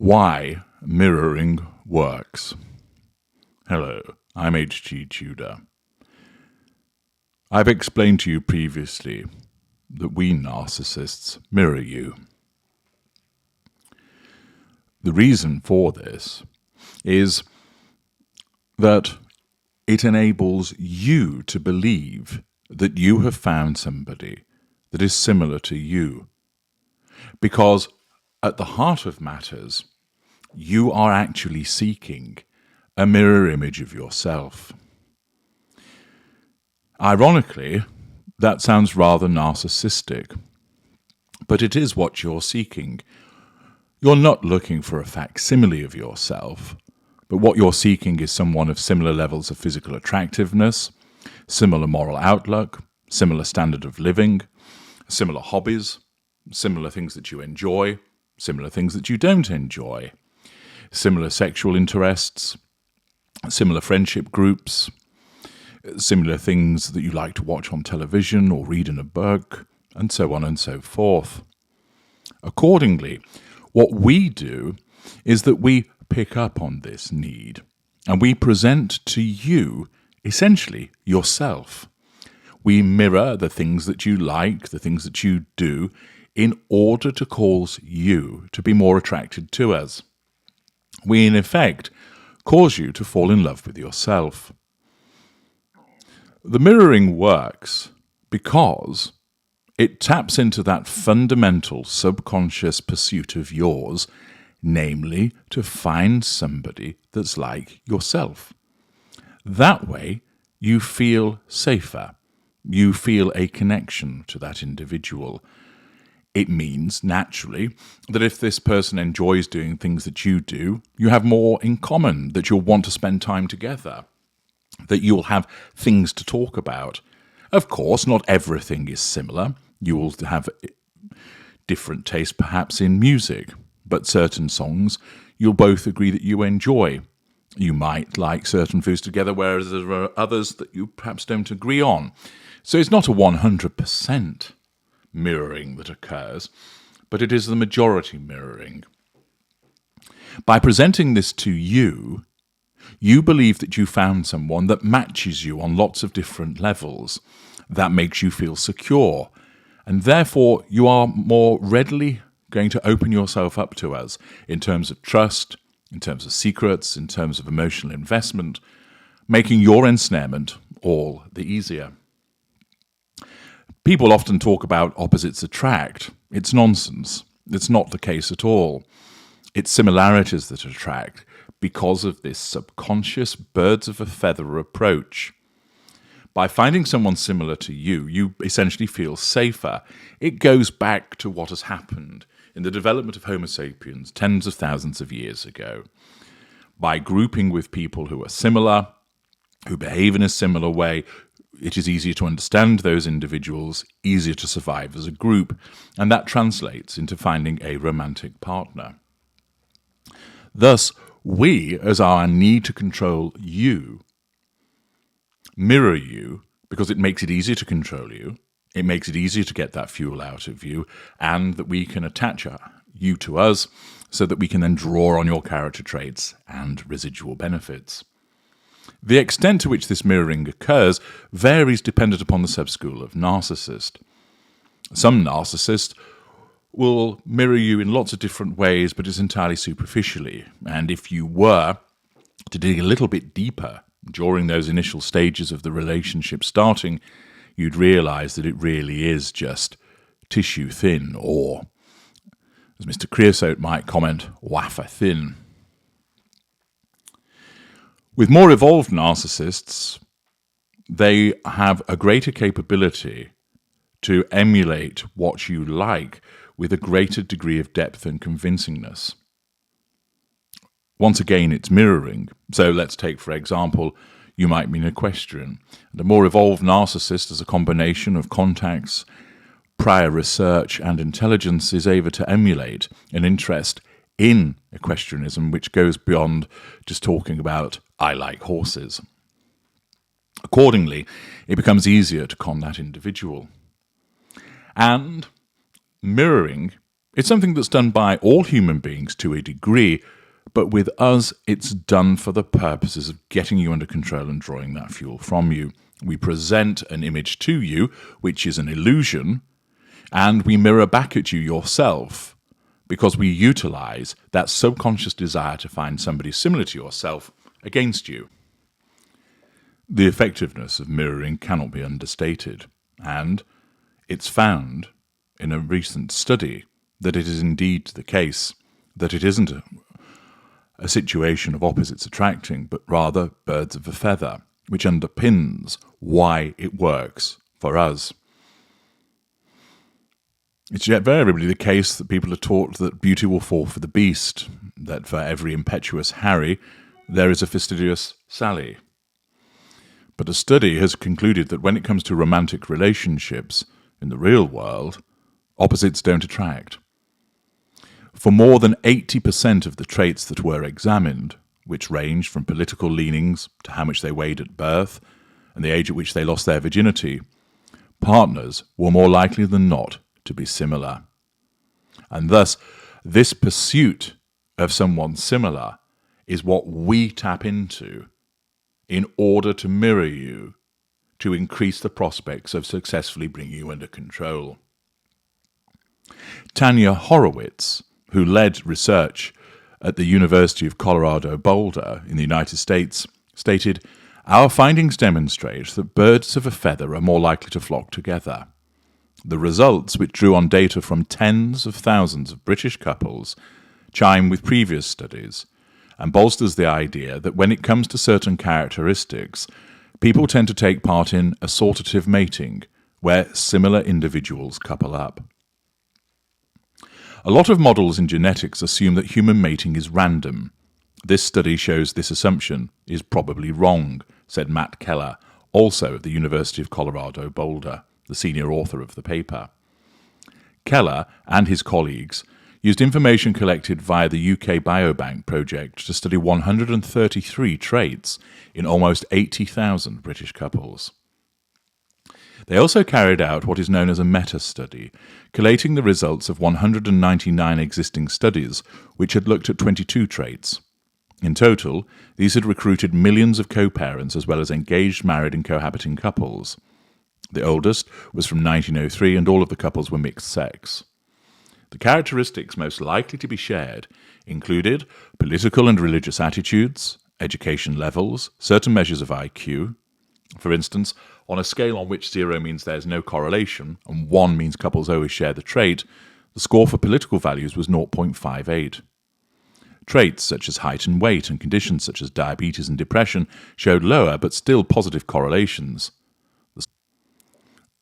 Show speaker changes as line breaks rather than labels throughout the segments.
Why mirroring works. Hello, I'm H.G. Tudor. I've explained to you previously that we narcissists mirror you. The reason for this is that it enables you to believe that you have found somebody that is similar to you. Because at the heart of matters, you are actually seeking a mirror image of yourself. Ironically, that sounds rather narcissistic, but it is what you're seeking. You're not looking for a facsimile of yourself, but what you're seeking is someone of similar levels of physical attractiveness, similar moral outlook, similar standard of living, similar hobbies, similar things that you enjoy, similar things that you don't enjoy, similar sexual interests, similar friendship groups, similar things that you like to watch on television or read in a book, and so on and so forth. Accordingly, what we do is that we pick up on this need and we present to you essentially yourself. We mirror the things that you like, the things that you do, in order to cause you to be more attracted to us. We, in effect, cause you to fall in love with yourself. The mirroring works because it taps into that fundamental subconscious pursuit of yours, namely to find somebody that's like yourself. That way, you feel safer. You feel a connection to that individual. It means, naturally, that if this person enjoys doing things that you do, you have more in common, that you'll want to spend time together, that you'll have things to talk about. Of course, not everything is similar. You will have different tastes, perhaps, in music, but certain songs you'll both agree that you enjoy. You might like certain foods together, whereas there are others that you perhaps don't agree on. So it's not a 100% mirroring that occurs, but it is the majority mirroring. By presenting this to you, you believe that you found someone that matches you on lots of different levels. That makes you feel secure, and therefore you are more readily going to open yourself up to us in terms of trust, in terms of secrets, in terms of emotional investment, making your ensnarement all the easier. People often talk about opposites attract. It's nonsense. It's not the case at all. It's similarities that attract because of this subconscious birds of a feather approach. By finding someone similar to you, you essentially feel safer. It goes back to what has happened in the development of Homo sapiens tens of thousands of years ago. By grouping with people who are similar, who behave in a similar way, it is easier to understand those individuals, easier to survive as a group, and that translates into finding a romantic partner. Thus, we, as our need to control you, mirror you because it makes it easier to control you, it makes it easier to get that fuel out of you, and that we can attach you to us so that we can then draw on your character traits and residual benefits. The extent to which this mirroring occurs varies dependent upon the subschool of narcissist. Some narcissists will mirror you in lots of different ways, but it's entirely superficially. And if you were to dig a little bit deeper during those initial stages of the relationship starting, you'd realize that it really is just tissue thin, or, as Mr. Creosote might comment, wafer thin. With more evolved narcissists, they have a greater capability to emulate what you like with a greater degree of depth and convincingness. Once again, it's mirroring. So let's take, for example, you might be an equestrian. The more evolved narcissist, as a combination of contacts, prior research, and intelligence, is able to emulate an interest in equestrianism, which goes beyond just talking about, I like horses. Accordingly, it becomes easier to con that individual. And mirroring It's something that's done by all human beings to a degree, but with us, it's done for the purposes of getting you under control and drawing that fuel from you. We present an image to you, which is an illusion, and we mirror back at you yourself, because we utilize that subconscious desire to find somebody similar to yourself against you. The effectiveness of mirroring cannot be understated, and it's found in a recent study that it is indeed the case that it isn't a situation of opposites attracting, but rather birds of a feather, which underpins why it works for us. It's yet invariably the case that people are taught that beauty will fall for the beast, that for every impetuous Harry, there is a fastidious Sally. But a study has concluded that when it comes to romantic relationships in the real world, opposites don't attract. For more than 80% of the traits that were examined, which ranged from political leanings to how much they weighed at birth and the age at which they lost their virginity, partners were more likely than not to be similar. And thus, this pursuit of someone similar is what we tap into in order to mirror you, to increase the prospects of successfully bringing you under control. Tanya Horowitz, who led research at the University of Colorado Boulder in the United States, stated, "Our findings demonstrate that birds of a feather are more likely to flock together. The results, which drew on data from tens of thousands of British couples, chime with previous studies and bolsters the idea that when it comes to certain characteristics, people tend to take part in assortative mating, where similar individuals couple up. A lot of models in genetics assume that human mating is random. This study shows this assumption is probably wrong," said Matt Keller, also at the University of Colorado Boulder, the senior author of the paper. Keller and his colleagues used information collected via the UK Biobank project to study 133 traits in almost 80,000 British couples. They also carried out what is known as a meta-study, collating the results of 199 existing studies, which had looked at 22 traits. In total, these had recruited millions of co-parents as well as engaged, married and cohabiting couples. The oldest was from 1903 and all of the couples were mixed sex. The characteristics most likely to be shared included political and religious attitudes, education levels, certain measures of IQ. For instance, on a scale on which 0 means there's no correlation and 1 means couples always share the trait, the score for political values was 0.58. Traits such as height and weight and conditions such as diabetes and depression showed lower but still positive correlations.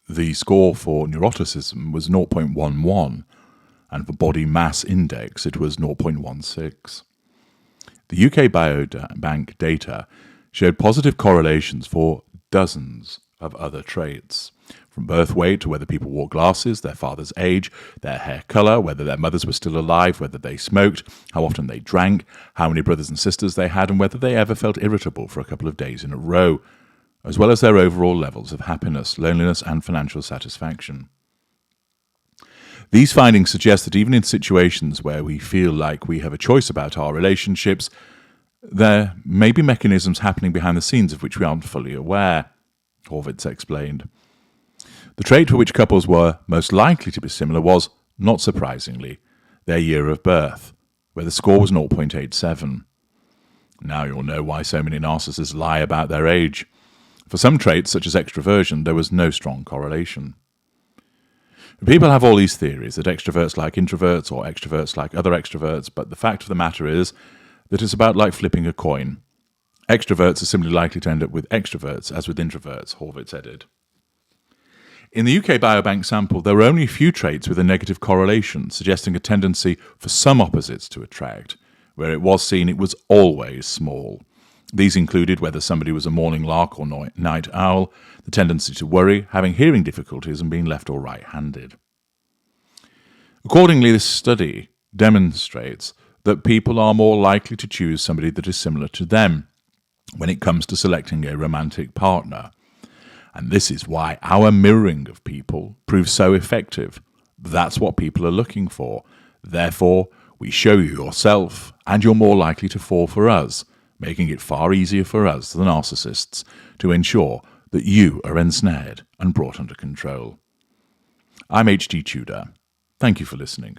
The score for neuroticism was 0.11, and for body mass index it was 0.16. The UK Biobank data showed positive correlations for dozens of other traits, from birth weight to whether people wore glasses, their father's age, their hair colour, whether their mothers were still alive, whether they smoked, how often they drank, how many brothers and sisters they had, and whether they ever felt irritable for a couple of days in a row, as well as their overall levels of happiness, loneliness, and financial satisfaction. These findings suggest that even in situations where we feel like we have a choice about our relationships, there may be mechanisms happening behind the scenes of which we aren't fully aware, Horowitz explained. The trait for which couples were most likely to be similar was, not surprisingly, their year of birth, where the score was 0.87. Now you'll know why so many narcissists lie about their age. For some traits, such as extroversion, there was no strong correlation. People have all these theories that extroverts like introverts or extroverts like other extroverts, but the fact of the matter is that it's about like flipping a coin. Extroverts are similarly likely to end up with extroverts as with introverts, Horowitz added. In the UK Biobank sample, there were only a few traits with a negative correlation, suggesting a tendency for some opposites to attract. Where it was seen, it was always small. These included whether somebody was a morning lark or night owl, the tendency to worry, having hearing difficulties, and being left or right-handed. Accordingly, this study demonstrates that people are more likely to choose somebody that is similar to them when it comes to selecting a romantic partner. And this is why our mirroring of people proves so effective. That's what people are looking for. Therefore, we show you yourself, and you're more likely to fall for us, making it far easier for us, the narcissists, to ensure that you are ensnared and brought under control. I'm H.G. Tudor. Thank you for listening.